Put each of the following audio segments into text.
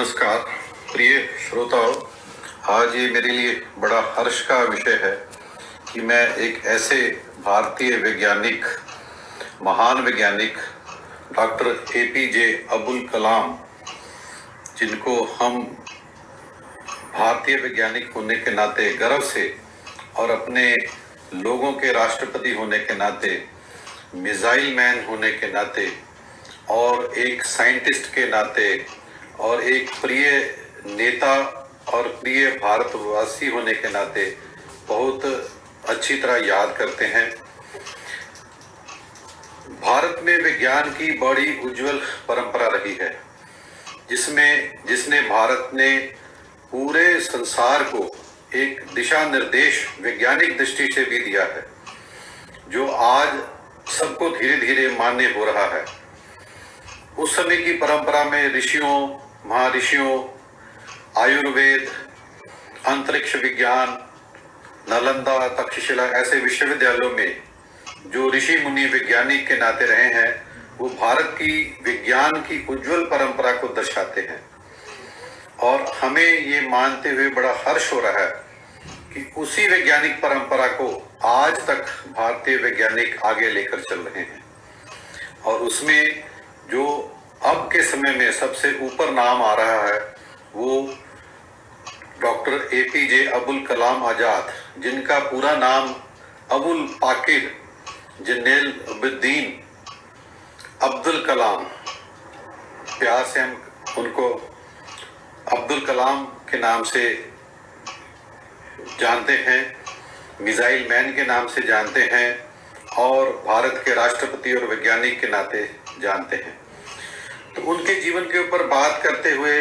नमस्कार प्रिय श्रोताओं, आज ये मेरे लिए बड़ा हर्ष का विषय है कि मैं एक ऐसे भारतीय वैज्ञानिक, महान वैज्ञानिक डॉक्टर एपीजे अब्दुल कलाम, जिनको हम भारतीय वैज्ञानिक होने के नाते गर्व से और अपने लोगों के राष्ट्रपति होने के नाते, मिसाइल मैन होने के नाते और एक साइंटिस्ट के नाते और एक प्रिय नेता और प्रिय भारतवासी होने के नाते बहुत अच्छी तरह याद करते हैं। भारत में विज्ञान की बड़ी उज्जवल परंपरा रही है, जिसने भारत ने पूरे संसार को एक दिशा निर्देश वैज्ञानिक दृष्टि से भी दिया है, जो आज सबको धीरे धीरे मान्य हो रहा है। उस समय की परंपरा में ऋषियों, महर्षियों, आयुर्वेद, अंतरिक्ष विज्ञान, नालंदा, तक्षशिला ऐसे विश्वविद्यालयों में जो ऋषि मुनि वैज्ञानिक के नाते रहे हैं, वो भारत की विज्ञान की उज्जवल परंपरा को दर्शाते हैं। और हमें ये मानते हुए बड़ा हर्ष हो रहा है कि उसी वैज्ञानिक परंपरा को आज तक भारतीय वैज्ञानिक आगे लेकर चल रहे हैं। और उसमें जो अब के समय में सबसे ऊपर नाम आ रहा है, वो डॉक्टर एपीजे अब्दुल कलाम आजाद, जिनका पूरा नाम अबुल पाकिर जैनुलब्दीन अब्दुल कलाम, प्यार से हम उनको अब्दुल कलाम के नाम से जानते हैं, मिसाइल मैन के नाम से जानते हैं और भारत के राष्ट्रपति और वैज्ञानिक के नाते जानते हैं। तो उनके जीवन के ऊपर बात करते हुए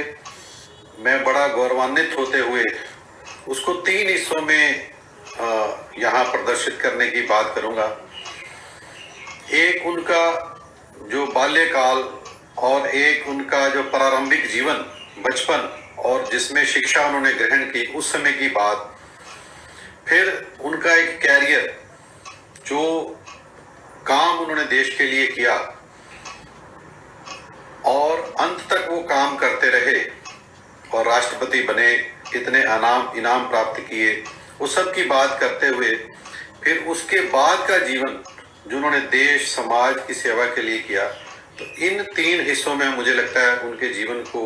मैं बड़ा गौरवान्वित होते हुए उसको 3 हिस्सों में यहाँ प्रदर्शित करने की बात करूँगा। एक उनका जो बाल्यकाल और एक उनका जो प्रारंभिक जीवन, बचपन, और जिसमें शिक्षा उन्होंने ग्रहण की उस समय की बात। फिर उनका एक कैरियर, जो काम उन्होंने देश के लिए किया और अंत तक वो काम करते रहे और राष्ट्रपति बने, इतने इनाम प्राप्त किए, उस सब की बात करते हुए फिर उसके बाद का जीवन जो उन्होंने देश समाज की सेवा के लिए किया। तो इन 3 हिस्सों में मुझे लगता है उनके जीवन को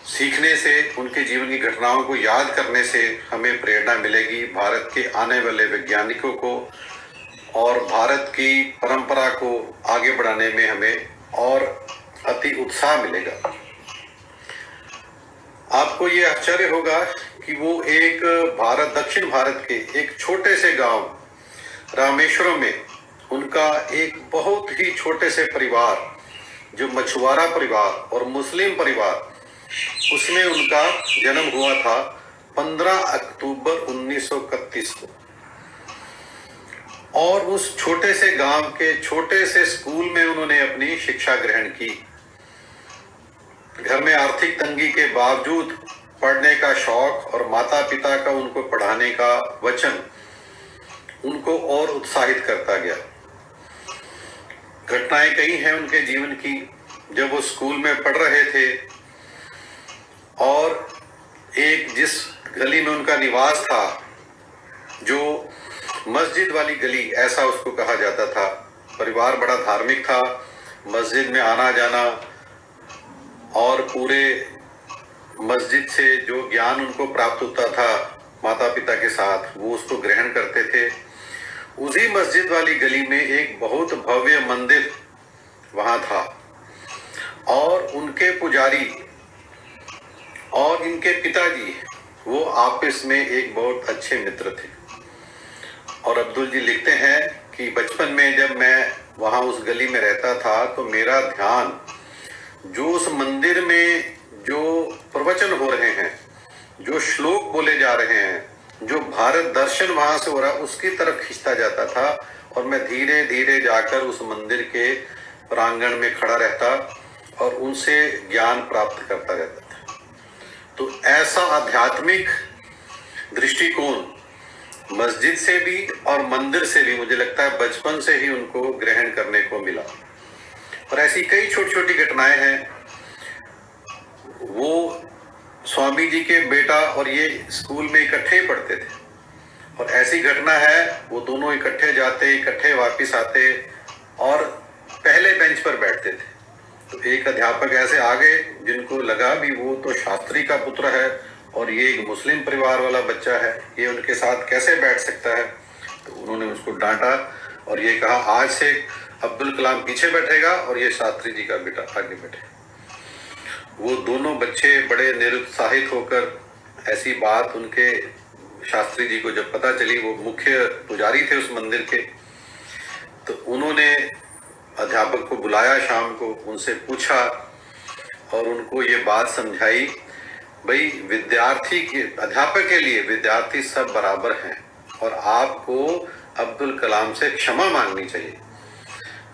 सीखने से, उनके जीवन की घटनाओं को याद करने से हमें प्रेरणा मिलेगी, भारत के आने वाले वैज्ञानिकों को और भारत की परंपरा को आगे बढ़ाने में हमें और अति उत्साह मिलेगा। आपको ये आश्चर्य होगा कि वो एक दक्षिण भारत के एक छोटे से गांव रामेश्वरम में उनका एक बहुत ही छोटे से परिवार, जो मछुआरा परिवार और मुस्लिम परिवार, उसमें उनका जन्म हुआ था 15 अक्टूबर 1931 को। और उस छोटे से गांव के छोटे से स्कूल में उन्होंने अपनी शिक्षा ग्रहण की। घर में आर्थिक तंगी के बावजूद पढ़ने का शौक और माता पिता का उनको पढ़ाने का वचन उनको और उत्साहित करता गया। घटनाएं कई हैं उनके जीवन की, जब वो स्कूल में पढ़ रहे थे और एक जिस गली में उनका निवास था, जो मस्जिद वाली गली ऐसा उसको कहा जाता था, परिवार बड़ा धार्मिक था, मस्जिद में आना जाना और पूरे मस्जिद से जो ज्ञान उनको प्राप्त होता था माता पिता के साथ, वो उसको ग्रहण करते थे। उसी मस्जिद वाली गली में एक बहुत भव्य मंदिर वहाँ था और उनके पुजारी और इनके पिताजी वो आपस में एक बहुत अच्छे मित्र थे। और अब्दुल जी लिखते हैं कि बचपन में जब मैं वहाँ उस गली में रहता था तो मेरा ध्यान जो उस मंदिर में जो प्रवचन हो रहे हैं, जो श्लोक बोले जा रहे हैं, जो भारत दर्शन वहाँ से हो रहा, उसकी तरफ खींचता जाता था और मैं धीरे धीरे जाकर उस मंदिर के प्रांगण में खड़ा रहता और उनसे ज्ञान प्राप्त करता रहता था। तो ऐसा आध्यात्मिक दृष्टिकोण मस्जिद से भी और मंदिर से भी मुझे लगता है बचपन से ही उनको ग्रहण करने को मिला। और ऐसी कई छोटी छोटी घटनाएं हैं स्वामी जी के बेटा और ये स्कूल में इकट्ठे ही पढ़ते थे, और ऐसी घटना है वो दोनों इकट्ठे जाते, इकट्ठे वापस आते और पहले बेंच पर बैठते थे। तो एक अध्यापक ऐसे आ गए जिनको लगा भी वो तो शास्त्री का पुत्र है और ये एक मुस्लिम परिवार वाला बच्चा है, ये उनके साथ कैसे बैठ सकता है। तो उन्होंने उसको डांटा और ये कहा, आज से अब्दुल कलाम पीछे बैठेगा और ये शास्त्री जी का बेटा आगे बैठेगा। वो दोनों बच्चे बड़े निरुत्साहित होकर, ऐसी बात उनके शास्त्री जी को जब पता चली, वो मुख्य पुजारी थे उस मंदिर के, तो उन्होंने अध्यापक को बुलाया शाम को, उनसे पूछा और उनको ये बात समझाई, भाई विद्यार्थी के, अध्यापक के लिए विद्यार्थी सब बराबर हैं और आपको अब्दुल कलाम से क्षमा मांगनी चाहिए।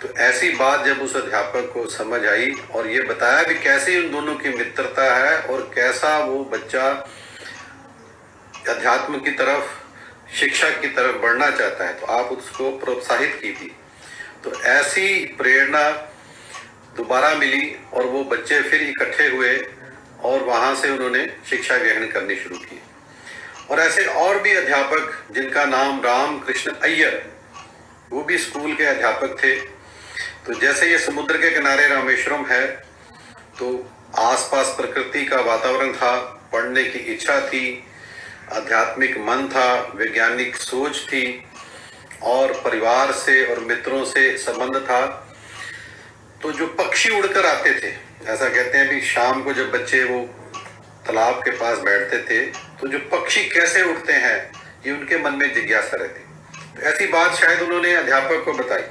तो ऐसी बात जब उस अध्यापक को समझ आई और ये बताया भी कैसे उन दोनों की मित्रता है और कैसा वो बच्चा अध्यात्म की तरफ, शिक्षा की तरफ बढ़ना चाहता है, तो आप उसको प्रोत्साहित की थी। तो ऐसी प्रेरणा दोबारा मिली और वो बच्चे फिर इकट्ठे हुए और वहां से उन्होंने शिक्षा ग्रहण करनी शुरू की। और ऐसे और भी अध्यापक जिनका नाम रामकृष्ण अय्यर, वो भी स्कूल के अध्यापक थे। तो जैसे ये समुद्र के किनारे रामेश्वरम है, तो आसपास प्रकृति का वातावरण था, पढ़ने की इच्छा थी, आध्यात्मिक मन था, वैज्ञानिक सोच थी और परिवार से और मित्रों से संबंध था। तो जो पक्षी उड़कर आते थे, ऐसा कहते हैं भी शाम को जब बच्चे वो तालाब के पास बैठते थे तो जो पक्षी कैसे उड़ते हैं, ये उनके मन में जिज्ञासा रहती। तो ऐसी बात शायद उन्होंने अध्यापक को बताई।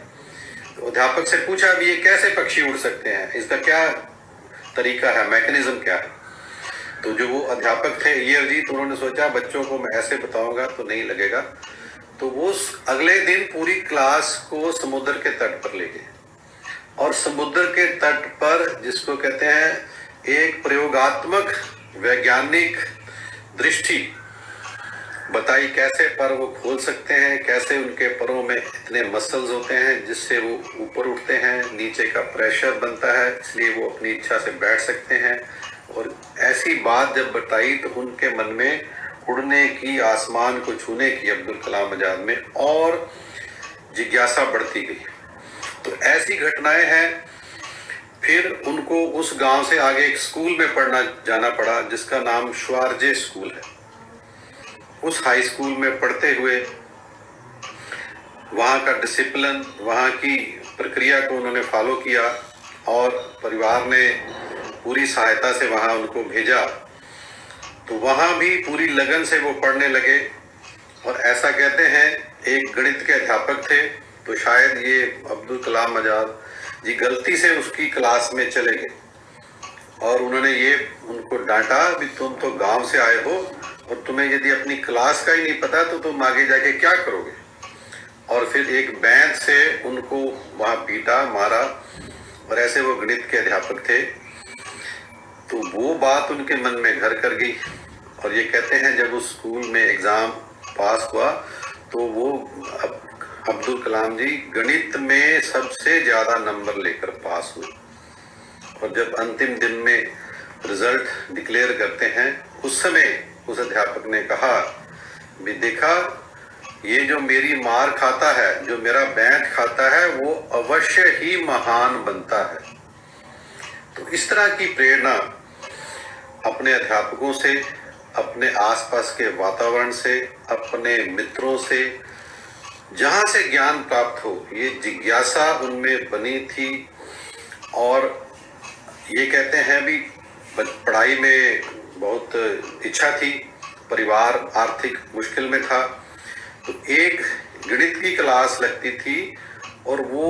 तो अध्यापक से पूछा भी ये कैसे पक्षी उड़ सकते हैं, इसका क्या तरीका है, मैकेनिज्म क्या है। तो जो वो अध्यापक थे अय्यर जी, तो उन्होंने सोचा बच्चों को मैं ऐसे बताऊंगा तो नहीं लगेगा। तो वो अगले दिन पूरी क्लास को समुद्र के तट पर ले गए और समुद्र के तट पर, जिसको कहते हैं एक प्रयोगात्मक वैज्ञानिक दृष्टि बताई, कैसे पर वो खोल सकते हैं, कैसे उनके परों में इतने मसल्स होते हैं जिससे वो ऊपर उठते हैं, नीचे का प्रेशर बनता है इसलिए वो अपनी इच्छा से बैठ सकते हैं। और ऐसी बात जब बताई तो उनके मन में उड़ने की, आसमान को छूने की अब्दुल कलाम आजाद में और जिज्ञासा बढ़ती गई। तो ऐसी घटनाएं हैं। फिर उनको उस गांव से आगे एक स्कूल में पढ़ना जाना पड़ा जिसका नाम श्वारजे स्कूल है। उस हाई स्कूल में पढ़ते हुए वहाँ का डिसिप्लिन, वहाँ की प्रक्रिया को उन्होंने फॉलो किया और परिवार ने पूरी सहायता से वहाँ उनको भेजा। तो वहाँ भी पूरी लगन से वो पढ़ने लगे। और ऐसा कहते हैं एक गणित के अध्यापक थे, तो शायद ये अब्दुल कलाम आजाद जी गलती से उसकी क्लास में चले गए और उन्होंने ये उनको डांटा भी तुम तो गांव से आए हो और तुम्हें यदि अपनी क्लास का ही नहीं पता तो तुम आगे जाके क्या करोगे। और फिर एक बैंड से उनको वहाँ पीटा, मारा। और ऐसे वो गणित के अध्यापक थे। तो वो बात उनके मन में घर कर गई और ये कहते हैं जब उस स्कूल में एग्जाम पास हुआ तो वो अब्दुल कलाम जी गणित में सबसे ज्यादा नंबर लेकर पास हुए। और जब अंतिम दिन में रिजल्ट डिक्लेयर करते हैं, उस समय उस अध्यापक ने कहा भी देखा, ये जो मेरी मार खाता है, जो मेरा बैंड खाता है, वो अवश्य ही महान बनता है। तो इस तरह की प्रेरणा अपने अध्यापकों से, अपने आसपास के वातावरण से, अपने मित्रों से, जहां से ज्ञान प्राप्त हो, ये जिज्ञासा उनमें बनी थी। और ये कहते हैं भी पढ़ाई में बहुत इच्छा थी, परिवार आर्थिक मुश्किल में था, तो एक गणित की क्लास लगती थी और वो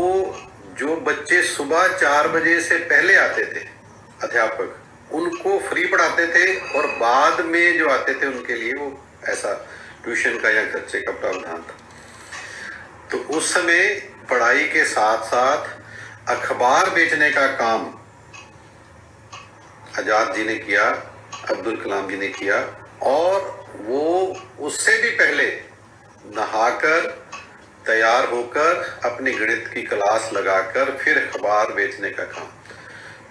जो बच्चे सुबह 4 बजे से पहले आते थे अध्यापक उनको फ्री पढ़ाते थे और बाद में जो आते थे उनके लिए वो ऐसा ट्यूशन का या खर्चे का प्रावधान था। तो उस समय पढ़ाई के साथ साथ अखबार बेचने का काम आजाद जी ने किया, अब्दुल कलाम जी ने किया। और वो उससे भी पहले नहाकर तैयार होकर अपनी गणित की क्लास लगाकर फिर अखबार बेचने का काम।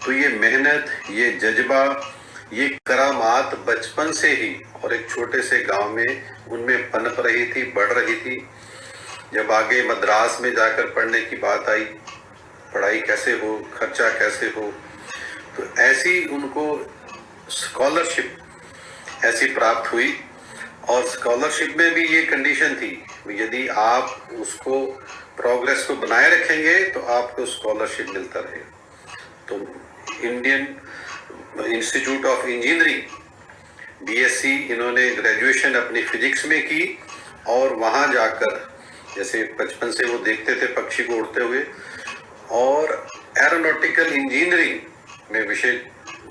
तो ये मेहनत, ये जज्बा, ये करामात बचपन से ही और एक छोटे से गांव में उनमें पनप रही थी, बढ़ रही थी। जब आगे मद्रास में जाकर पढ़ने की बात आई, पढ़ाई कैसे हो, खर्चा कैसे हो, तो ऐसी उनको स्कॉलरशिप ऐसी प्राप्त हुई। और स्कॉलरशिप में भी ये कंडीशन थी, यदि आप उसको प्रोग्रेस को बनाए रखेंगे तो आपको स्कॉलरशिप मिलता रहे। तो Indian institute of engineering BSc इन्होंने ग्रेजुएशन अपनी फिजिक्स में की, और वहाँ जाकर जैसे बचपन से वो देखते थे पक्षी को उड़ते हुए, और एरोनॉटिकल इंजीनियरिंग में विषय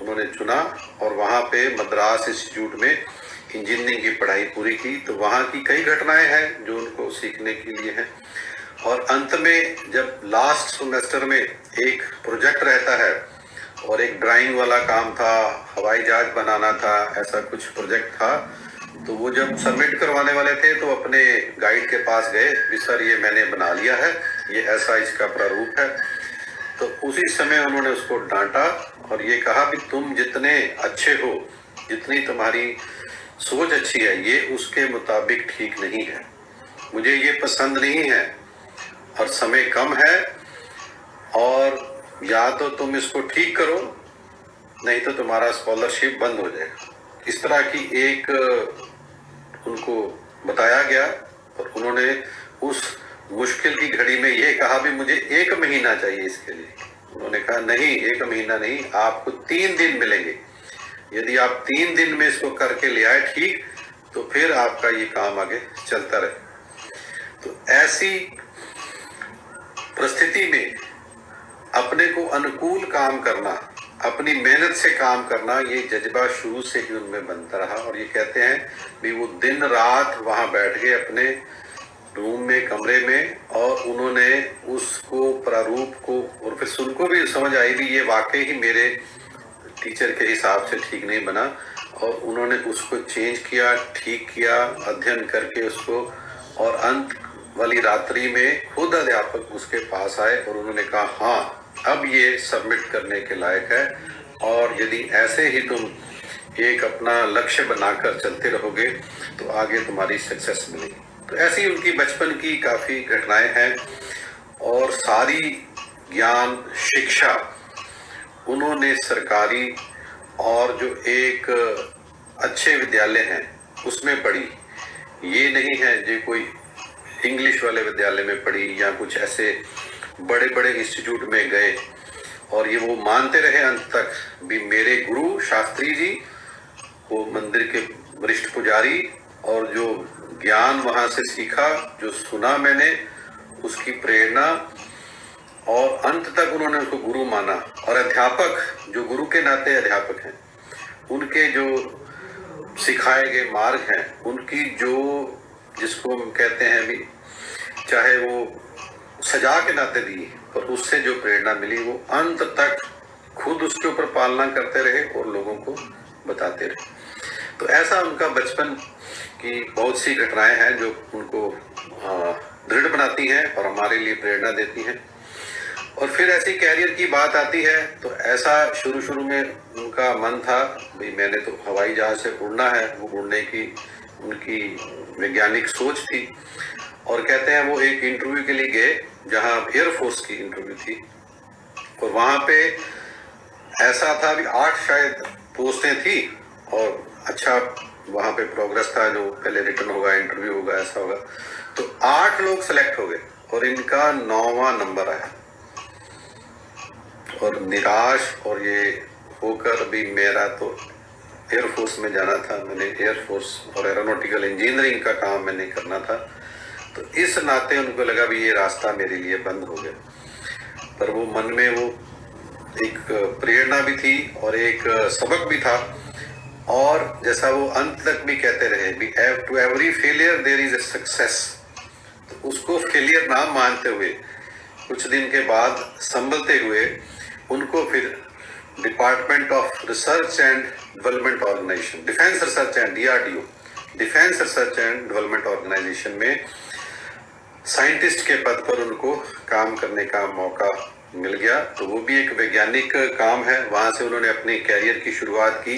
उन्होंने चुना और वहाँ पे मद्रास इंस्टीट्यूट में इंजीनियरिंग की पढ़ाई पूरी की। तो वहाँ की कई घटनाएं हैं जो उनको सीखने के लिए हैं। और अंत में जब लास्ट सेमेस्टर में एक प्रोजेक्ट रहता है और एक ड्राइंग वाला काम था, हवाई जहाज बनाना था, ऐसा कुछ प्रोजेक्ट था, तो वो जब सबमिट करवाने वाले थे तो अपने गाइड के पास गए कि सर ये मैंने बना लिया है, ये ऐसा इसका प्रारूप है। तो उसी समय उन्होंने उसको डांटा और ये कहा कि तुम जितने अच्छे हो, जितनी तुम्हारी सोच अच्छी है, ये उसके मुताबिक ठीक नहीं है, मुझे ये पसंद नहीं है और समय कम है, और या तो तुम इसको ठीक करो नहीं तो तुम्हारा स्कॉलरशिप बंद हो जाएगा। इस तरह की एक उनको बताया गया और उन्होंने उस मुश्किल की घड़ी में ये कहा भी मुझे 1 महीना चाहिए इसके लिए। उन्होंने कहा नहीं, 1 महीना नहीं, आपको 3 दिन मिलेंगे, यदि आप 3 दिन में इसको करके ले आए ठीक, तो फिर आपका ये काम आगे चलता रहे। तो ऐसी परिस्थिति में अपने को अनुकूल काम करना, अपनी मेहनत से काम करना, ये जज्बा शुरू से ही उनमें बनता रहा। और ये कहते हैं भी वो दिन रात वहां बैठ गए अपने रूम में, कमरे में, और उन्होंने उसको प्रारूप को, और फिर उनको भी समझ आई भी ये वाकई ही मेरे टीचर के हिसाब से ठीक नहीं बना, और उन्होंने उसको चेंज किया, ठीक किया, अध्ययन करके उसको, और अंत वाली रात्रि में खुद अध्यापक उसके पास आए और उन्होंने कहा हाँ अब ये सबमिट करने के लायक है, और यदि ऐसे ही तुम एक अपना लक्ष्य बनाकर चलते रहोगे तो आगे तुम्हारी सक्सेस मिलेगी। तो ऐसी उनकी बचपन की काफ़ी घटनाएं हैं, और सारी ज्ञान शिक्षा उन्होंने सरकारी और जो एक अच्छे विद्यालय हैं उसमें पढ़ी। ये नहीं है जो कोई इंग्लिश वाले विद्यालय में पढ़ी या कुछ ऐसे बड़े बड़े इंस्टीट्यूट में गए, और ये वो मानते रहे अंत तक भी मेरे गुरु शास्त्री जी, वो मंदिर के वरिष्ठ पुजारी, और जो ज्ञान वहाँ से सीखा, जो सुना मैंने, उसकी प्रेरणा, और अंत तक उन्होंने उसको गुरु माना। और अध्यापक जो गुरु के नाते अध्यापक हैं, उनके जो सिखाए गए मार्ग हैं, उनकी जो जिसको हम कहते हैं भी, चाहे वो सजा के नाते दी, पर उससे जो प्रेरणा मिली वो अंत तक खुद उसके ऊपर पालना करते रहे और लोगों को बताते रहे। तो ऐसा उनका बचपन की बहुत सी घटनाएं हैं जो उनको दृढ़ बनाती हैं और हमारे लिए प्रेरणा देती हैं। और फिर ऐसी कैरियर की बात आती है तो ऐसा शुरू में उनका मन था भाई मैंने तो हवाई जहाज से उड़ना है, वो उड़ने की उनकी वैज्ञानिक सोच थी। और कहते हैं वो एक इंटरव्यू के लिए गए जहां एयरफोर्स की इंटरव्यू थी, और वहां पे ऐसा था भी 8 शायद पोस्टें थी और अच्छा वहां पे प्रोग्रेस था, जो पहले रिटर्न होगा, इंटरव्यू होगा, ऐसा होगा। तो 8 लोग सेलेक्ट हो गए और इनका 9वां नंबर आया, और निराश और ये होकर भी मेरा तो एयरफोर्स में जाना था, मैंने एयरफोर्स और एरोनॉटिकल इंजीनियरिंग का काम मैंने करना था, तो इस नाते उनको लगा भी ये रास्ता मेरे लिए बंद हो गया। पर वो मन में वो एक प्रेरणा भी थी और एक सबक भी था, और जैसा वो अंत तक भी कहते रहे भी to every failure there is a success. तो उसको फेलियर ना मानते हुए कुछ दिन के बाद संभलते हुए उनको फिर department of research and development organisation, defence research and DRDO, defence research and development organisation में साइंटिस्ट के पद पर उनको काम करने का मौका मिल गया। तो वो भी एक वैज्ञानिक काम है। वहाँ से उन्होंने अपने कैरियर की शुरुआत की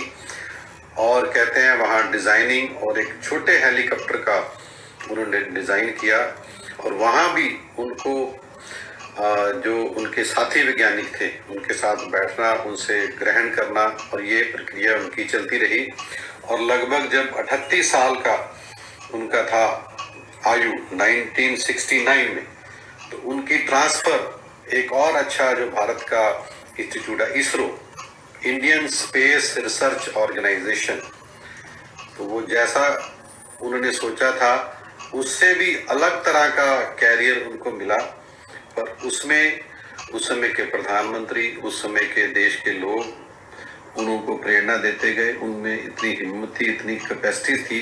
और कहते हैं वहाँ डिज़ाइनिंग और एक छोटे हेलीकॉप्टर का उन्होंने डिज़ाइन किया। और वहाँ भी उनको जो उनके साथी वैज्ञानिक थे उनके साथ बैठना, उनसे ग्रहण करना, और ये प्रक्रिया उनकी चलती रही। और लगभग जब 38 साल का उनका था आयु 1969 में, तो उनकी ट्रांसफर एक और अच्छा जो भारत का इंस्टीट्यूट है ISRO, Indian space research organisation, तो वो जैसा उन्होंने सोचा था उससे भी अलग तरह का कैरियर उनको मिला। पर उसमें उस समय के प्रधानमंत्री, उस समय के देश के लोग उनको प्रेरणा देते गए। उनमें इतनी हिम्मत थी, इतनी कैपेसिटी थी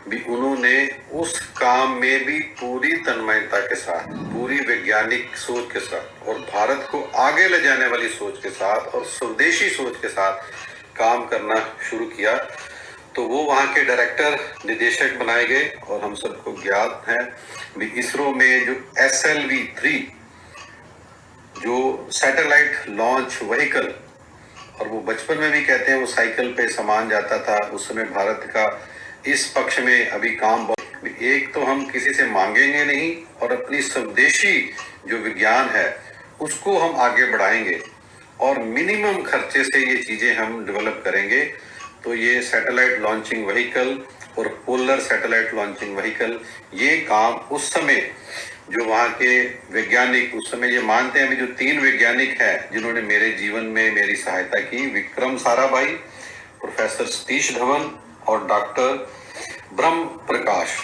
भी, उन्होंने उस काम में भी पूरी तन्मयता के साथ, पूरी वैज्ञानिक सोच के साथ और भारत को आगे ले जाने वाली सोच के साथ और स्वदेशी सोच के साथ काम करना शुरू किया। तो वो वहाँ के डायरेक्टर, निदेशक बनाए गए। और हम सबको ज्ञात है भी इसरो में जो SLV-3 जो सैटेलाइट लॉन्च व्हीकल, और वो बचपन में भी कहते हैं वो साइकिल पे सामान जाता था। उस समय भारत का इस पक्ष में अभी काम बहुत, एक तो हम किसी से मांगेंगे नहीं और अपनी स्वदेशी जो विज्ञान है उसको हम आगे बढ़ाएंगे और मिनिमम खर्चे से ये चीजें हम डेवलप करेंगे। तो ये सैटेलाइट लॉन्चिंग व्हीकल और पोलर सैटेलाइट लॉन्चिंग व्हीकल, ये काम उस समय जो वहाँ के वैज्ञानिक, उस समय ये मानते हैं अभी जो 3 वैज्ञानिक हैं जिन्होंने मेरे जीवन में मेरी सहायता की, विक्रम साराभाई, प्रोफेसर सतीश धवन और डॉक्टर ब्रह्म प्रकाश,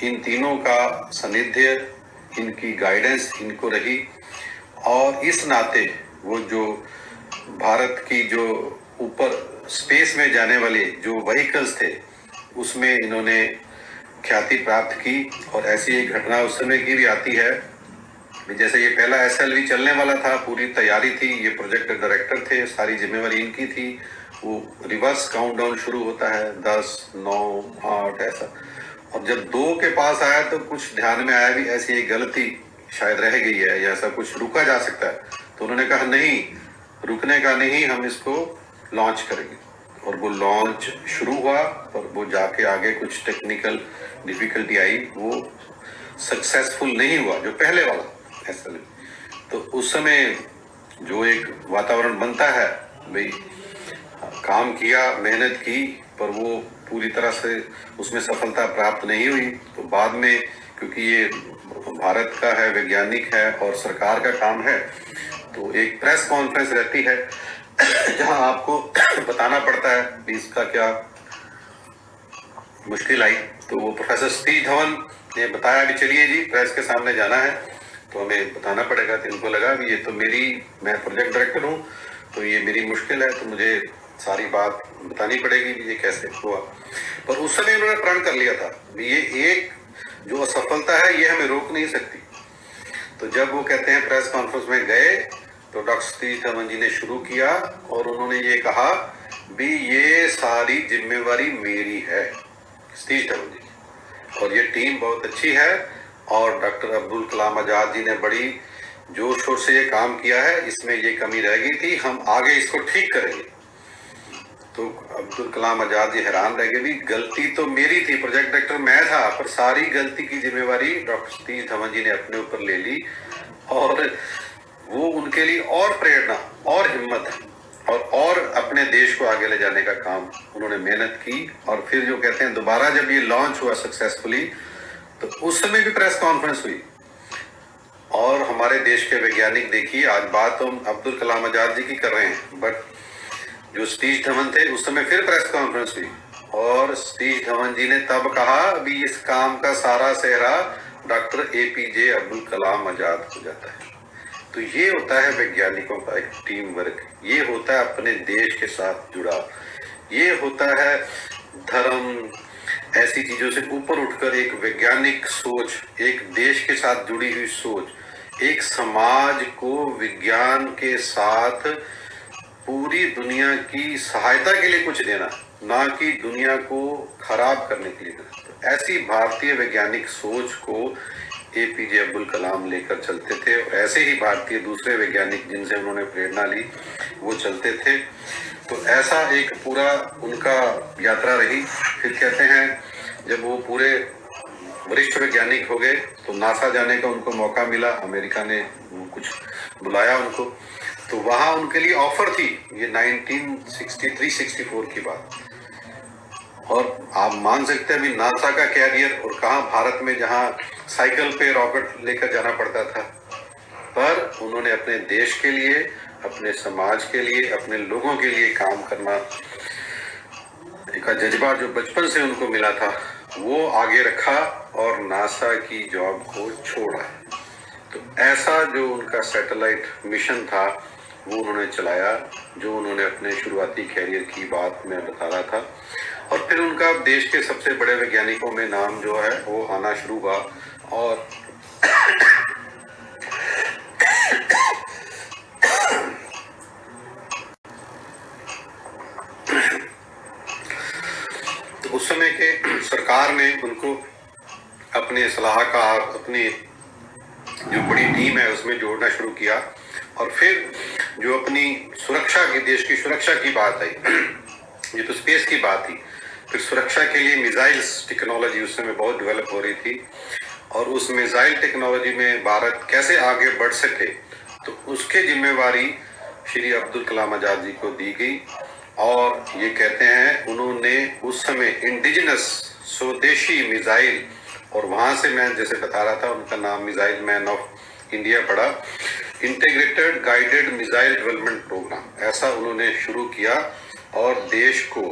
इन तीनों का सानिध्य, इनकी गाइडेंस इनको रही। और इस नाते वो जो भारत की जो ऊपर स्पेस में जाने वाले जो व्हीकल्स थे उसमें इन्होंने ख्याति प्राप्त की। और ऐसी एक घटना उस समय की भी आती है, जैसे ये पहला SLV चलने वाला था, पूरी तैयारी थी, ये प्रोजेक्ट डायरेक्टर थे, सारी जिम्मेवारी इनकी थी। वो रिवर्स काउंटडाउन शुरू होता है 10, 9, 8 ऐसा। और जब 2 के पास आया तो कुछ ध्यान में आया भी ऐसी एक गलती शायद रह गई है या ऐसा कुछ रुका जा सकता है। तो उन्होंने कहा नहीं, रुकने का नहीं, हम इसको लॉन्च करेंगे। और वो लॉन्च शुरू हुआ, पर वो जाके आगे कुछ टेक्निकल डिफिकल्टी आई, वो सक्सेसफुल नहीं हुआ जो पहले वाला SLV। तो उस समय जो एक वातावरण बनता है भाई, काम किया, मेहनत की, पर वो पूरी तरह से उसमें सफलता प्राप्त नहीं हुई। तो बाद में, क्योंकि ये भारत का है, वैज्ञानिक है और सरकार का काम है, तो एक प्रेस कॉन्फ्रेंस रहती है जहां आपको बताना पड़ता है कि इसका क्या मुश्किल आई। तो वो प्रोफेसर सतीश धवन ने बताया कि चलिए जी, प्रेस के सामने जाना है तो हमें बताना पड़ेगा। तो इनको लगा कि ये तो मैं प्रोजेक्ट डायरेक्टर हूँ, तो ये मेरी मुश्किल है, तो मुझे सारी बात बतानी पड़ेगी कि ये कैसे हुआ। पर उस समय उन्होंने प्रण कर लिया था ये एक जो असफलता है ये हमें रोक नहीं सकती। तो जब वो कहते हैं प्रेस कॉन्फ्रेंस में गए तो डॉक्टर सतीश धवन जी ने शुरू किया और उन्होंने ये कहा भी ये सारी जिम्मेवारी मेरी है, सतीश धवन जी, और ये टीम बहुत अच्छी है और डॉक्टर अब्दुल कलाम आजाद जी ने बड़ी जोर शोर से ये काम किया है, इसमें ये कमी रह गई थी, हम आगे इसको ठीक करेंगे। तो अब्दुल कलाम आजाद जी हैरान रह गए भी गलती तो मेरी थी, प्रोजेक्ट डायरेक्टर मैं था, पर सारी गलती की जिम्मेवारी डॉक्टर सतीश धवन जी ने अपने ऊपर ले ली। और वो उनके लिए और प्रेरणा और हिम्मत और अपने देश को आगे ले जाने का काम उन्होंने मेहनत की। और फिर जो कहते हैं दोबारा जब ये लॉन्च हुआ सक्सेसफुली, तो उस समय भी प्रेस कॉन्फ्रेंस हुई और हमारे देश के वैज्ञानिक, देखिए आज बात तो हम अब्दुल कलाम आजाद जी की कर रहे हैं, बट जो सतीश धवन थे उस समय फिर प्रेस कॉन्फ्रेंस हुई और सतीश धवन जी ने तब कहा अभी इस काम का सारा सेहरा डॉक्टर APJ अब्दुल कलाम आजाद हो जाता है। तो ये होता है वैज्ञानिकों का एक टीम वर्क, ये होता है अपने देश के साथ जुड़ा, ये होता है धर्म, ऐसी चीजों से ऊपर उठकर एक वैज्ञानिक सोच, एक देश के साथ जुड़ी हुई सोच, एक समाज को विज्ञान के साथ पूरी दुनिया की सहायता के लिए कुछ देना, ना कि दुनिया को खराब करने के लिए देना। तो ऐसी भारतीय वैज्ञानिक सोच को APJ अब्दुल कलाम लेकर चलते थे, और ऐसे ही भारतीय दूसरे वैज्ञानिक जिनसे उन्होंने प्रेरणा ली वो चलते थे। तो ऐसा एक पूरा उनका यात्रा रही। फिर कहते हैं जब वो पूरे वरिष्ठ वैज्ञानिक हो गए तो नासा जाने का उनको मौका मिला, अमेरिका ने कुछ बुलाया उनको, तो वहां उनके लिए ऑफर थी। ये 1963-64 की बात, और आप मान सकते हैं अभी नासा का कैरियर, और कहाँ भारत में जहाँ साइकिल पे रॉकेट लेकर जाना पड़ता था, पर उन्होंने अपने देश के लिए, अपने समाज के लिए, अपने लोगों के लिए काम करना का जज्बा जो बचपन से उनको मिला था वो आगे रखा और नासा की जॉब को छोड़ा। तो ऐसा जो उनका सैटेलाइट मिशन था वो उन्होंने चलाया, जो उन्होंने अपने शुरुआती कैरियर की बात में बता रहा था। और फिर उनका देश के सबसे बड़े वैज्ञानिकों में नाम जो है वो आना शुरू हुआ। और तो उस समय के सरकार ने उनको अपने सलाहकार, अपनी जो बड़ी टीम है उसमें जोड़ना शुरू किया। और फिर जो अपनी सुरक्षा की, देश की सुरक्षा की बात आई, ये तो स्पेस की बात थी, फिर सुरक्षा के लिए मिसाइल्स टेक्नोलॉजी उस समय बहुत डेवलप हो रही थी, और उस मिसाइल टेक्नोलॉजी में भारत कैसे आगे बढ़ सके, तो उसके जिम्मेवारी श्री अब्दुल कलाम आजाद जी को दी गई। और ये कहते हैं उन्होंने उस समय इंडिजिनस स्वदेशी मिसाइल, और वहां से मैं जैसे बता रहा था उनका नाम मिसाइल मैन ऑफ इंडिया पड़ा, integrated guided missile development programme, ऐसा उन्होंने शुरू किया। और देश को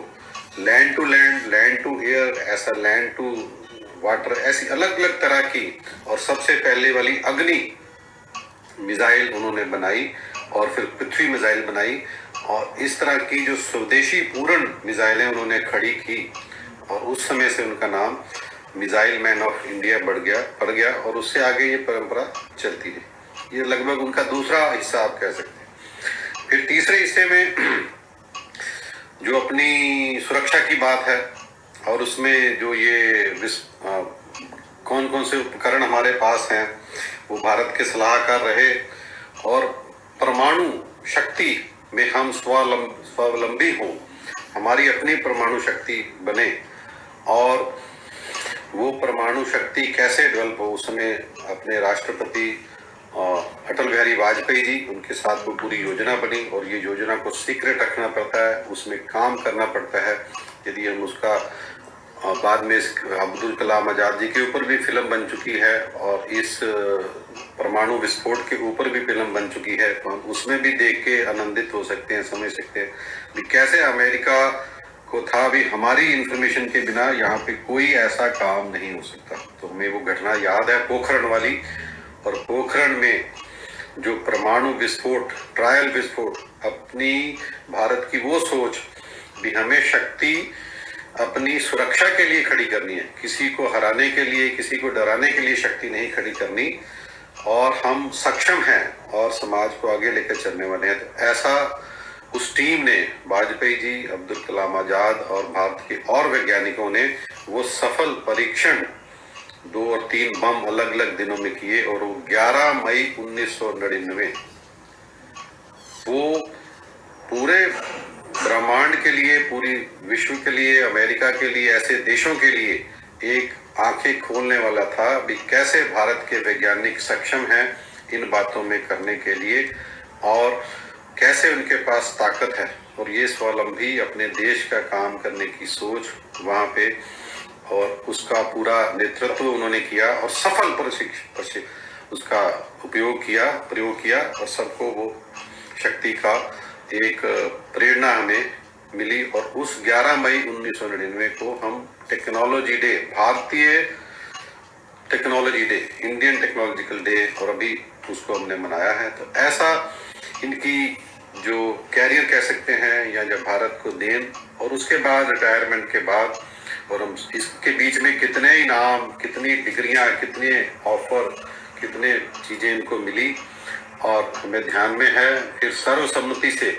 land to land, land to air, ऐसा लैंड टू वाटर, ऐसी अलग अलग तरह की, और सबसे पहले वाली अग्नि मिसाइल उन्होंने बनाई, और फिर पृथ्वी मिसाइल बनाई, और इस तरह की जो स्वदेशी पूर्ण मिसाइलें उन्होंने खड़ी की। और उस समय से उनका नाम मिसाइल मैन ऑफ इंडिया पड़ गया, और उससे आगे ये परंपरा चलती रही। ये लगभग उनका दूसरा हिस्सा आप कह सकते हैं। फिर तीसरे हिस्से में जो अपनी सुरक्षा की बात है, और उसमें जो ये कौन कौन से उपकरण हमारे पास हैं, वो भारत के सलाहकार रहे, और परमाणु शक्ति में हम स्वावलंबी हों, हमारी अपनी परमाणु शक्ति बने। और वो परमाणु शक्ति कैसे डेवलप हो, उस समय अपने राष्ट्रपति अटल बिहारी वाजपेयी जी, उनके साथ वो पूरी योजना बनी, और ये योजना को सीक्रेट रखना पड़ता है, उसमें काम करना पड़ता है। यदि हम उसका बाद में अब्दुल कलाम आजाद जी के ऊपर भी फिल्म बन चुकी है, और इस परमाणु विस्फोट के ऊपर भी फिल्म बन चुकी है, तो हम उसमें भी देख के आनंदित हो सकते हैं, समझ सकते हैं कि कैसे अमेरिका को था भी हमारी इंफॉर्मेशन के बिना यहाँ पे कोई ऐसा काम नहीं हो सकता। तो हमें वो घटना याद है पोखरण वाली, और पोखरण में जो परमाणु विस्फोट, ट्रायल विस्फोट, अपनी भारत की वो सोच भी हमें शक्ति अपनी सुरक्षा के लिए खड़ी करनी है, किसी को हराने के लिए, किसी को डराने के लिए शक्ति नहीं खड़ी करनी, और हम सक्षम हैं और समाज को आगे लेकर चलने वाले हैं। तो ऐसा उस टीम ने, वाजपेयी जी, अब्दुल कलाम आजाद और भारत के और वैज्ञानिकों ने वो सफल परीक्षण 2 और 3 बम अलग अलग दिनों में किए, और वो 11 मई 1999 वो पूरे ब्रह्मांड के लिए, पूरी विश्व के लिए, अमेरिका के लिए, ऐसे देशों के लिए एक आंखें खोलने वाला था भी कैसे भारत के वैज्ञानिक सक्षम हैं इन बातों में करने के लिए, और कैसे उनके पास ताकत है, और ये स्वावलंबी अपने देश का काम करने की सोच वहाँ पे, और उसका पूरा नेतृत्व उन्होंने किया, और सफल उसका प्रयोग किया, और सबको वो शक्ति का एक प्रेरणा हमें मिली। और उस 11 मई 1999 को हम टेक्नोलॉजी डे, भारतीय technology day, Indian technological day, और अभी उसको हमने मनाया है। तो ऐसा इनकी जो कैरियर कह सकते हैं, या जब भारत को देन, और उसके बाद रिटायरमेंट के बाद, और हम इसके बीच में कितने इनाम, कितनी डिग्रियां, कितने ऑफर, कितने चीजें इनको मिली, और हमें ध्यान में है। फिर सर्वसम्मति से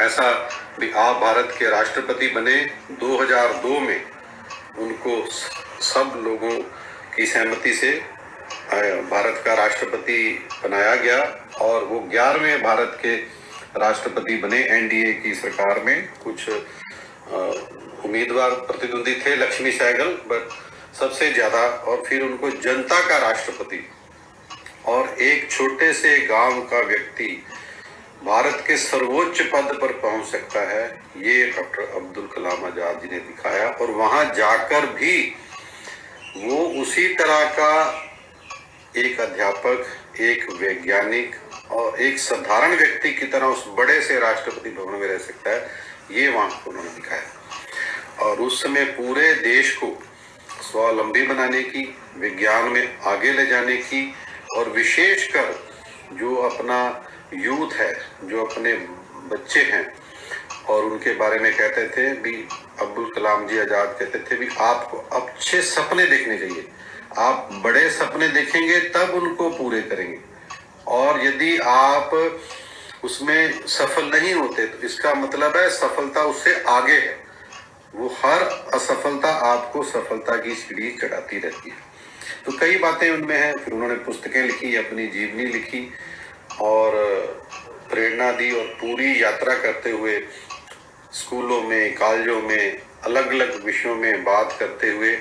ऐसा भी आप भारत के राष्ट्रपति बने 2002 में, उनको सब लोगों की सहमति से भारत का राष्ट्रपति बनाया गया और वो 11वें भारत के राष्ट्रपति बने। एनडीए की सरकार में कुछ उम्मीदवार प्रतिद्वंदी थे, लक्ष्मी सहगल, बट सबसे ज्यादा, और फिर उनको जनता का राष्ट्रपति और एक छोटे से गांव का व्यक्ति भारत के सर्वोच्च पद पर पहुंच सकता है, ये डॉक्टर अब्दुल कलाम आजाद जी ने दिखाया। और वहां जाकर भी वो उसी तरह का एक अध्यापक, एक वैज्ञानिक और एक साधारण व्यक्ति की तरह उस बड़े से राष्ट्रपति भवन में रह सकता है, ये वहां उन्होंने दिखाया। और उस समय पूरे देश को स्वावलंबी बनाने की, विज्ञान में आगे ले जाने की, और विशेषकर जो अपना यूथ है, जो अपने बच्चे हैं, और उनके बारे में कहते थे भी, अब्दुल कलाम जी आजाद कहते थे भी आपको अच्छे सपने देखने चाहिए, आप बड़े सपने देखेंगे तब उनको पूरे करेंगे, और यदि आप उसमें सफल नहीं होते तो इसका मतलब है सफलता उससे आगे है। वो हर असफलता आपको सफलता की सीढ़ी चढ़ाती रहती है। तो कई बातें उनमें हैं। फिर उन्होंने पुस्तकें लिखी, अपनी जीवनी लिखी और प्रेरणा दी, और पूरी यात्रा करते हुए स्कूलों में, कॉलेजों में, अलग अलग विषयों में बात करते हुए,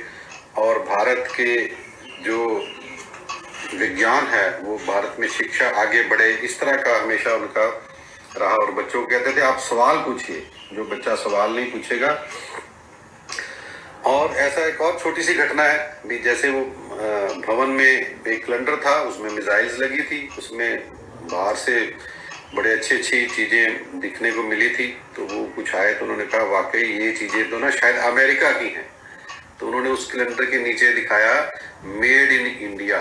और भारत के जो विज्ञान है वो भारत में शिक्षा आगे बढ़े, इस तरह का हमेशा उनका रहा। और बच्चों को कहते थे आप सवाल पूछिए, जो बच्चा सवाल नहीं पूछेगा। और ऐसा एक और छोटी सी घटना है भी, जैसे वो भवन में एक सिलेंडर था, उसमें मिसाइल्स लगी थी, उसमें बाहर से बड़े अच्छी चीजें दिखने को मिली थी। तो वो कुछ आए तो उन्होंने कहा वाकई ये चीजें तो ना शायद अमेरिका की हैं। तो उन्होंने उस सिलेंडर के नीचे दिखाया मेड इन इंडिया।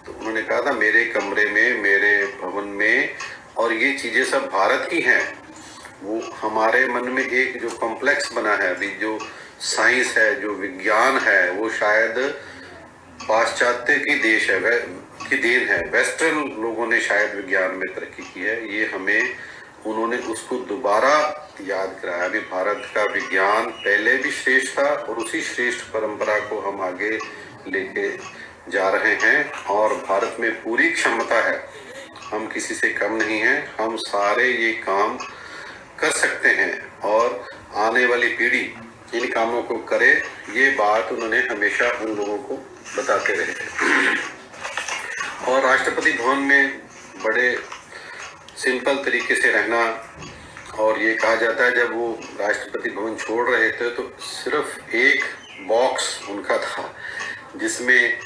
तो उन्होंने कहा था मेरे कमरे में, मेरे भवन में, और ये चीजें सब भारत की हैं। वो हमारे मन में एक जो कॉम्प्लेक्स बना है अभी, जो साइंस है, जो विज्ञान है, वो शायद पाश्चात्य की देश है, की देन है, वेस्टर्न लोगों ने शायद विज्ञान में तरक्की की है। ये हमें उन्होंने उसको दोबारा याद कराया भी भारत का विज्ञान पहले भी श्रेष्ठ था, और उसी श्रेष्ठ परंपरा को हम आगे लेके जा रहे हैं। और भारत में पूरी क्षमता है, हम किसी से कम नहीं हैं, हम सारे ये काम कर सकते हैं, और आने वाली पीढ़ी इन कामों को करे, ये बात उन्होंने हमेशा उन लोगों को बताते रहे थे। और राष्ट्रपति भवन में बड़े सिंपल तरीके से रहना, और ये कहा जाता है जब वो राष्ट्रपति भवन छोड़ रहे थे तो सिर्फ एक बॉक्स उनका था जिसमें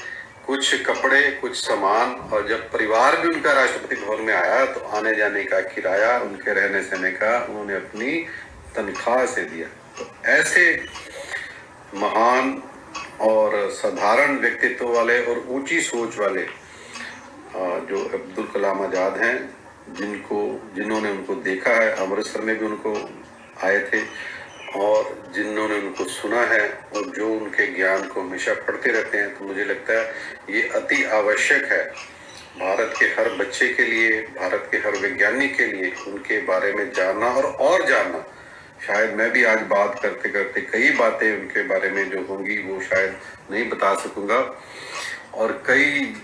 कुछ कपड़े, कुछ सामान, और जब परिवार भी उनका राष्ट्रपति भवन में आया तो आने जाने का किराया, उनके रहने सहने का उन्होंने अपनी तनख्वाह से दिया। तो ऐसे महान और साधारण व्यक्तित्व वाले और ऊंची सोच वाले जो अब्दुल कलाम आजाद हैं, जिन्होंने उनको देखा है, अमृतसर में भी उनको आए थे, और जिन्होंने उनको सुना है, और जो उनके ज्ञान को हमेशा पढ़ते रहते हैं, तो मुझे लगता है ये अति आवश्यक है भारत के हर बच्चे के लिए, भारत के हर वैज्ञानिक के लिए उनके बारे में जानना और जानना। शायद मैं भी आज बात करते करते कई बातें उनके बारे में जो होंगी वो शायद नहीं बता सकूंगा, और कई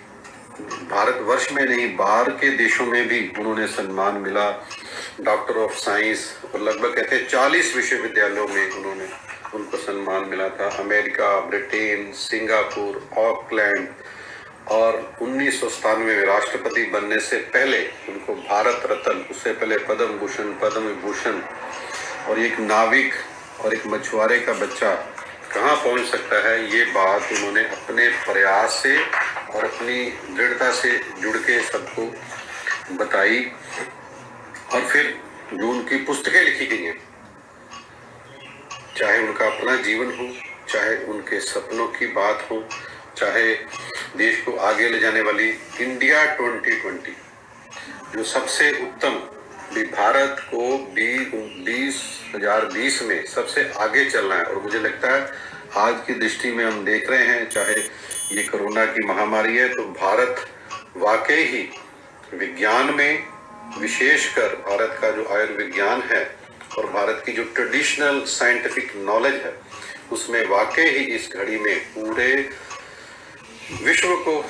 भारतवर्ष में नहीं, बाहर के देशों में भी उन्होंने सम्मान मिला, डॉक्टर ऑफ साइंस, और लगभग कहते हैं 40 विश्वविद्यालयों में उनको सम्मान मिला था। अमेरिका, ब्रिटेन, सिंगापुर, ऑकलैंड, और 1997 में राष्ट्रपति बनने से पहले उनको भारत रत्न, उससे पहले पद्म भूषण, पद्म विभूषण। और एक नाविक और एक मछुआरे का बच्चा कहाँ पहुँच सकता है, ये बात उन्होंने अपने प्रयास से और अपनी दृढ़ता से जुड़ के सबको बताई। और फिर जो उनकी पुस्तकें लिखी गई हैं, चाहे उनका अपना जीवन हो, चाहे उनके सपनों की बात हो, चाहे देश को आगे ले जाने वाली इंडिया 2020, जो सबसे उत्तम भी भारत को 2020 में सबसे आगे चलना है। और मुझे लगता है आज की दृष्टि में हम देख रहे हैं, चाहे ये कोरोना की महामारी है, तो भारत वाकई ही विज्ञान में, विशेषकर भारत का जो आयुर्विज्ञान है और भारत की जो ट्रेडिशनल साइंटिफिक नॉलेज है, उसमें वाकई ही इस घड़ी में पूरे विश्व को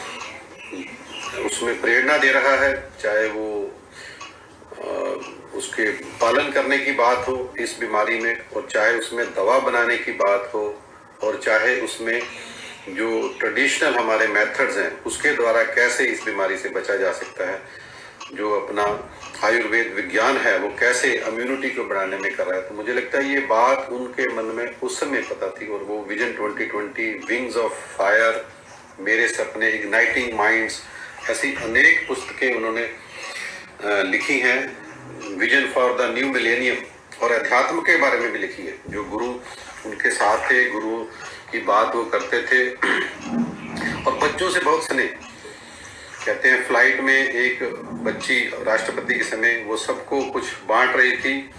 उसमें प्रेरणा दे रहा है, चाहे वो उसके पालन करने की बात हो इस बीमारी में, और चाहे उसमें दवा बनाने की बात हो, और चाहे उसमें जो ट्रेडिशनल हमारे मेथड्स हैं उसके द्वारा कैसे इस बीमारी से बचा जा सकता है, जो अपना आयुर्वेद विज्ञान है वो कैसे इम्यूनिटी को बढ़ाने में कर रहा है। तो मुझे लगता है ये बात उनके मन में उस समय पता थी, और वो विजन 2020, विंग्स ऑफ फायर, मेरे सपने, इग्नाइटिंग माइंड्स, ऐसी अनेक पुस्तकें उन्होंने लिखी हैं। Vision for the new millennium, और अध्यात्म के बारे में भी लिखी है। जो गुरु उनके साथ थे, गुरु की बात वो करते थे, और बच्चों से बहुत स्नेह। कहते हैं फ्लाइट में एक बच्ची राष्ट्रपति के समय वो सबको कुछ बांट रही थी,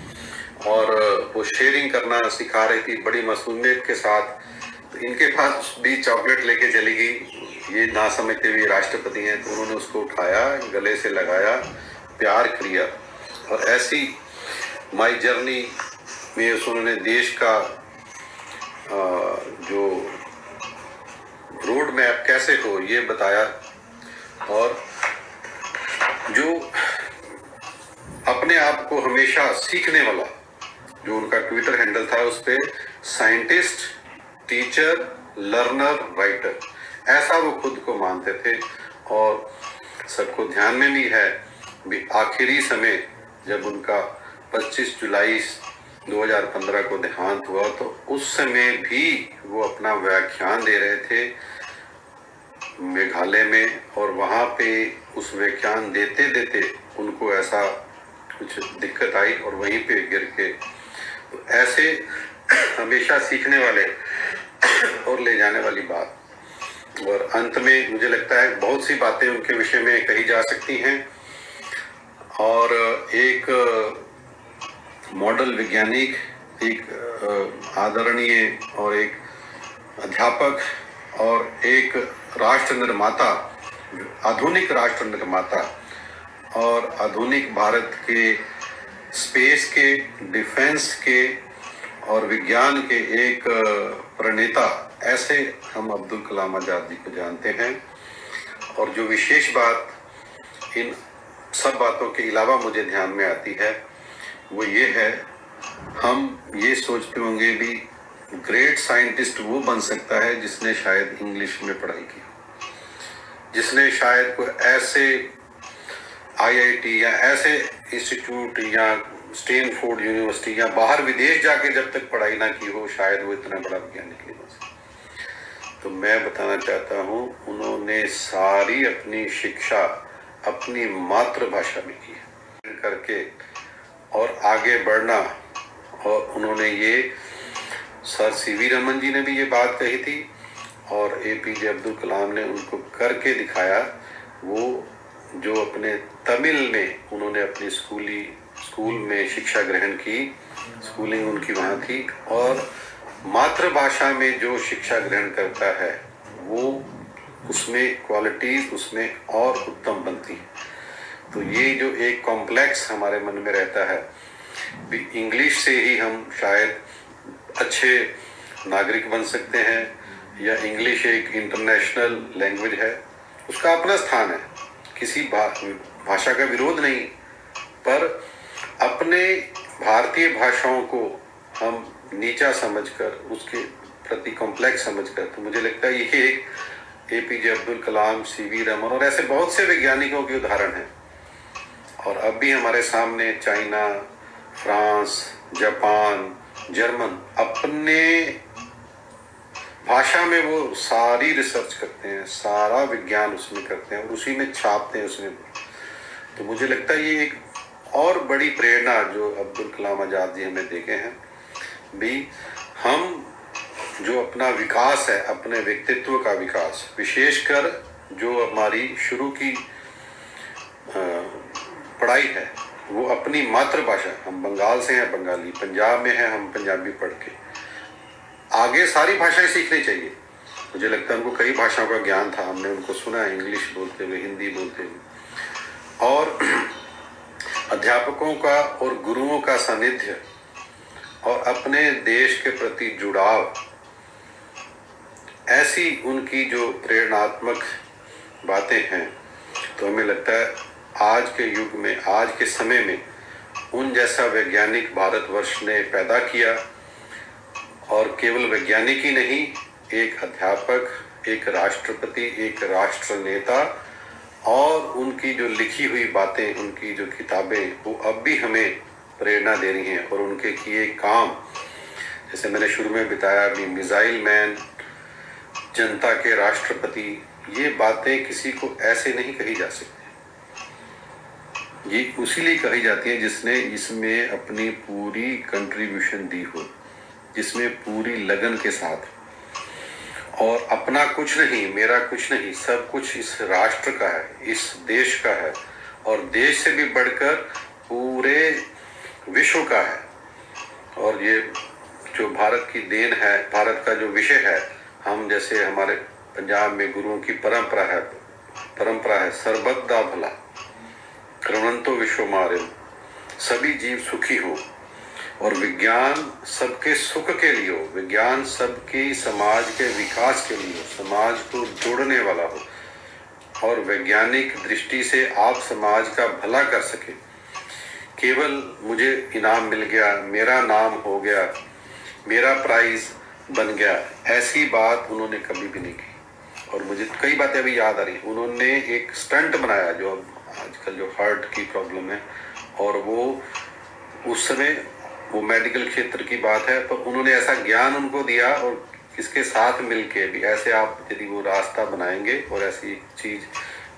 और वो शेयरिंग करना सिखा रही थी बड़ी मासूमियत के साथ। तो इनके पास भी चॉकलेट लेके चली गई, ये ना समझते हुए राष्ट्रपति हैं, तो उन्होंने उसको उठाया, गले से लगाया, प्यार किया। और ऐसी माई जर्नी में उन्होंने देश का जो रोड मैप कैसे हो ये बताया। और जो अपने आप को हमेशा सीखने वाला, जो उनका ट्विटर हैंडल था, उस पे साइंटिस्ट, टीचर, लर्नर, राइटर, ऐसा वो खुद को मानते थे। और सबको ध्यान में भी है भी आखिरी समय जब उनका 25 जुलाई 2015 को देहांत हुआ, तो उस समय भी वो अपना व्याख्यान दे रहे थे मेघालय में, और वहाँ पे उस व्याख्यान देते देते उनको ऐसा कुछ दिक्कत आई और वहीं पे गिर के। तो ऐसे हमेशा सीखने वाले और ले जाने वाली बात। और अंत में मुझे लगता है बहुत सी बातें उनके विषय में कही जा सकती हैं, और एक मॉडल वैज्ञानिक, एक आदरणीय और एक अध्यापक, और एक राष्ट्र निर्माता, आधुनिक राष्ट्र निर्माता, और आधुनिक भारत के स्पेस के, डिफेंस के और विज्ञान के एक प्रणेता, ऐसे हम अब्दुल कलाम आज़ाद जी को जानते हैं। और जो विशेष बात इन सब बातों के अलावा मुझे ध्यान में आती है वो ये है, हम ये सोचते होंगे भी ग्रेट साइंटिस्ट वो बन सकता है जिसने शायद इंग्लिश में पढ़ाई की, जिसने शायद कोई ऐसे आईआईटी या ऐसे इंस्टीट्यूट या स्टैनफोर्ड यूनिवर्सिटी या बाहर विदेश जाके जब तक पढ़ाई ना की हो, शायद वो इतना बड़ा वैज्ञानिक नहीं बन सकता। तो मैं बताना चाहता हूँ, उन्होंने सारी अपनी शिक्षा अपनी मातृभाषा में की करके और आगे बढ़ना। और उन्होंने ये, सर सीवी रमन जी ने भी ये बात कही थी, और एपीजे अब्दुल कलाम ने उनको करके दिखाया। वो जो अपने तमिल में उन्होंने अपनी स्कूल में शिक्षा ग्रहण की, स्कूलिंग उनकी वहाँ थी, और मातृभाषा में जो शिक्षा ग्रहण करता है वो उसमें क्वालिटीज उसमें और उत्तम बनती है। तो ये जो एक कॉम्प्लेक्स हमारे मन में रहता है भी इंग्लिश से ही हम शायद अच्छे नागरिक बन सकते हैं, या इंग्लिश एक इंटरनेशनल लैंग्वेज है, उसका अपना स्थान है, किसी भाषा का विरोध नहीं, पर अपने भारतीय भाषाओं को हम नीचा समझकर, उसके प्रति कॉम्प्लेक्स समझकर, तो मुझे लगता है ये एक एपीजे अब्दुल कलाम, सीवी रमन और ऐसे बहुत से वैज्ञानिकों के उदाहरण हैं। और अब भी हमारे सामने चाइना, फ्रांस, जापान, जर्मन अपने भाषा में वो सारी रिसर्च करते हैं, सारा विज्ञान उसमें करते हैं और उसी में छापते हैं उसमें। तो मुझे लगता है ये एक और बड़ी प्रेरणा जो अब्दुल कलाम आज़ाद जी हमें देखे हैं भी, हम जो अपना विकास है, अपने व्यक्तित्व का विकास, विशेषकर जो हमारी शुरू की पढ़ाई है वो अपनी मातृभाषा, हम बंगाल से हैं बंगाली, पंजाब में हैं हम पंजाबी पढ़ के, आगे सारी भाषाएं सीखनी चाहिए। मुझे लगता है उनको कई भाषाओं का ज्ञान था, हमने उनको सुना है इंग्लिश बोलते हुए, हिंदी बोलते हुए। और अध्यापकों का और गुरुओं का सानिध्य और अपने देश के प्रति जुड़ाव, ऐसी उनकी जो प्रेरणात्मक बातें हैं, तो हमें लगता है आज के युग में, आज के समय में उन जैसा वैज्ञानिक भारतवर्ष ने पैदा किया, और केवल वैज्ञानिक ही नहीं, एक अध्यापक, एक राष्ट्रपति, एक राष्ट्र नेता, और उनकी जो लिखी हुई बातें, उनकी जो किताबें, वो अब भी हमें प्रेरणा दे रही हैं। और उनके किए काम, जैसे मैंने शुरू में बताया अभी, मिसाइल मैन, जनता के राष्ट्रपति, ये बातें किसी को ऐसे नहीं कही जा सकती। ये उसीलिए कही जाती है जिसने इसमें अपनी पूरी कंट्रीब्यूशन दी हो, जिसमें पूरी लगन के साथ, और अपना कुछ नहीं, मेरा कुछ नहीं, सब कुछ इस राष्ट्र का है, इस देश का है, और देश से भी बढ़कर पूरे विश्व का है। और ये जो भारत की देन है, भारत का जो विषय है, हम जैसे हमारे पंजाब में गुरुओं की परंपरा है सर्वदा भला, करुणंतो विश्व मारे, सभी जीव सुखी हो, और विज्ञान सबके सुख के लिए हो, विज्ञान सबके समाज के विकास के लिए हो, समाज को जोड़ने वाला हो, और वैज्ञानिक दृष्टि से आप समाज का भला कर सके। केवल मुझे इनाम मिल गया, मेरा नाम हो गया, मेरा प्राइज बन गया, ऐसी बात उन्होंने कभी भी नहीं की। और मुझे कई बातें अभी याद आ रही। उन्होंने एक स्टंट बनाया, जो आजकल जो हार्ट की प्रॉब्लम है, और वो उस समय, वो मेडिकल क्षेत्र की बात है, पर उन्होंने ऐसा ज्ञान उनको दिया, और इसके साथ मिलके भी ऐसे आप यदि वो रास्ता बनाएंगे और ऐसी चीज़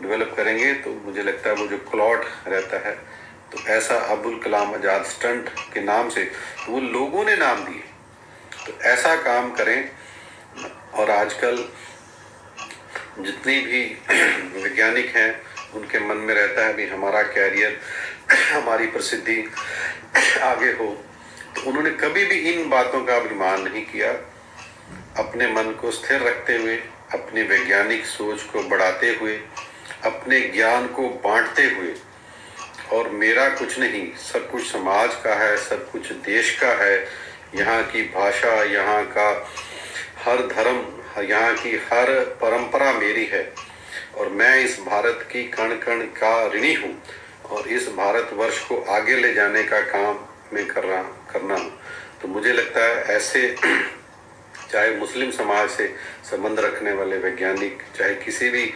डेवलप करेंगे, तो मुझे लगता है वो जो क्लॉट रहता है, तो ऐसा अब्दुल कलाम आज़ाद स्टंट के नाम से तो वो लोगों ने नाम दिए। तो ऐसा काम करें। और आजकल जितनी भी वैज्ञानिक हैं, उनके मन में रहता है भी हमारा कैरियर, हमारी प्रसिद्धि आगे हो, तो उन्होंने कभी भी इन बातों का अभिमान नहीं किया। अपने मन को स्थिर रखते हुए, अपनी वैज्ञानिक सोच को बढ़ाते हुए, अपने ज्ञान को बांटते हुए, और मेरा कुछ नहीं, सब कुछ समाज का है, सब कुछ देश का है, यहाँ की भाषा, यहाँ का हर धर्म, यहाँ की हर परंपरा मेरी है, और मैं इस भारत की कण कण का ऋणी हूँ, और इस भारतवर्ष को आगे ले जाने का काम मैं करना हूँ। तो मुझे लगता है ऐसे, चाहे मुस्लिम समाज से संबंध रखने वाले वैज्ञानिक, चाहे किसी भी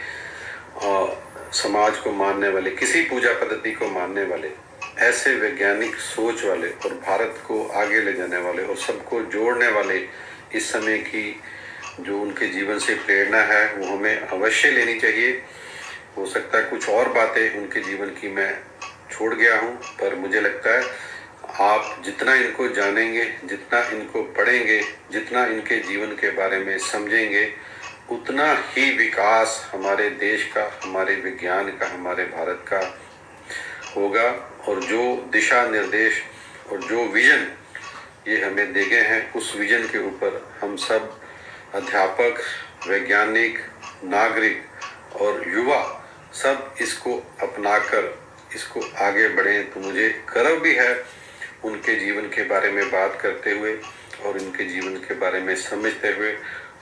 समाज को मानने वाले, किसी पूजा पद्धति को मानने वाले, ऐसे वैज्ञानिक सोच वाले और भारत को आगे ले जाने वाले और सबको जोड़ने वाले इस समय की जो उनके जीवन से प्रेरणा है, वो हमें अवश्य लेनी चाहिए। हो सकता है कुछ और बातें उनके जीवन की मैं छोड़ गया हूँ, पर मुझे लगता है आप जितना इनको जानेंगे, जितना इनको पढ़ेंगे, जितना इनके जीवन के बारे में समझेंगे, उतना ही विकास हमारे देश का, हमारे विज्ञान का, हमारे भारत का होगा। और जो दिशा निर्देश और जो विजन ये हमें दे गए हैं, उस विजन के ऊपर हम सब अध्यापक, वैज्ञानिक, नागरिक और युवा सब इसको अपनाकर इसको आगे बढ़ें। तो मुझे गर्व भी है उनके जीवन के बारे में बात करते हुए और उनके जीवन के बारे में समझते हुए,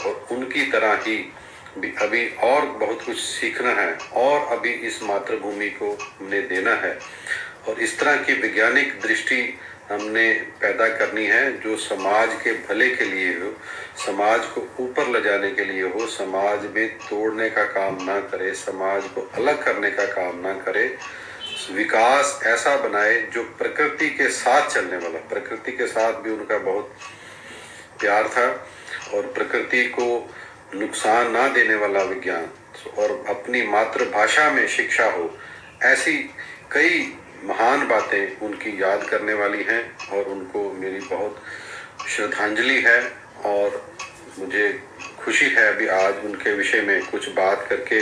और उनकी तरह ही भी अभी और बहुत कुछ सीखना है, और अभी इस मातृभूमि को हमने देना है, और इस तरह की वैज्ञानिक दृष्टि हमने पैदा करनी है जो समाज के भले के लिए हो, समाज को ऊपर ले जाने के लिए हो, समाज में तोड़ने का काम ना करे, समाज को अलग करने का काम ना करे, विकास ऐसा बनाए जो प्रकृति के साथ चलने वाला। प्रकृति के साथ भी उनका बहुत प्यार था, और प्रकृति को नुकसान ना देने वाला विज्ञान, और अपनी मातृभाषा में शिक्षा हो, ऐसी कई महान बातें उनकी याद करने वाली हैं, और उनको मेरी बहुत श्रद्धांजलि है। और मुझे खुशी है अभी आज उनके विषय में कुछ बात करके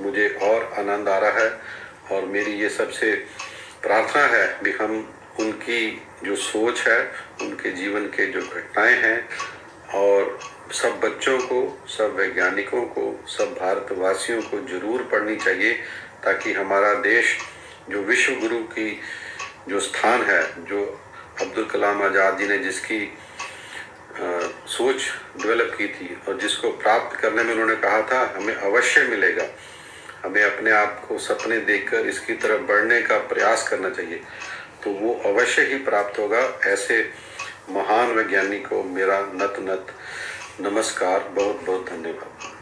मुझे और आनंद आ रहा है, और मेरी ये सबसे प्रार्थना है कि हम उनकी जो सोच है, उनके जीवन के जो घटनाएं हैं, और सब बच्चों को, सब वैज्ञानिकों को, सब भारतवासियों को जरूर पढ़नी चाहिए, ताकि हमारा देश जो विश्व गुरु की जो स्थान है, जो अब्दुल कलाम आज़ाद जी ने जिसकी सोच डेवलप की थी और जिसको प्राप्त करने में उन्होंने कहा था हमें अवश्य मिलेगा, हमें अपने आप को सपने देखकर इसकी तरफ बढ़ने का प्रयास करना चाहिए, तो वो अवश्य ही प्राप्त होगा। ऐसे महान वैज्ञानिक को मेरा नत नत नमस्कार, बहुत बहुत धन्यवाद।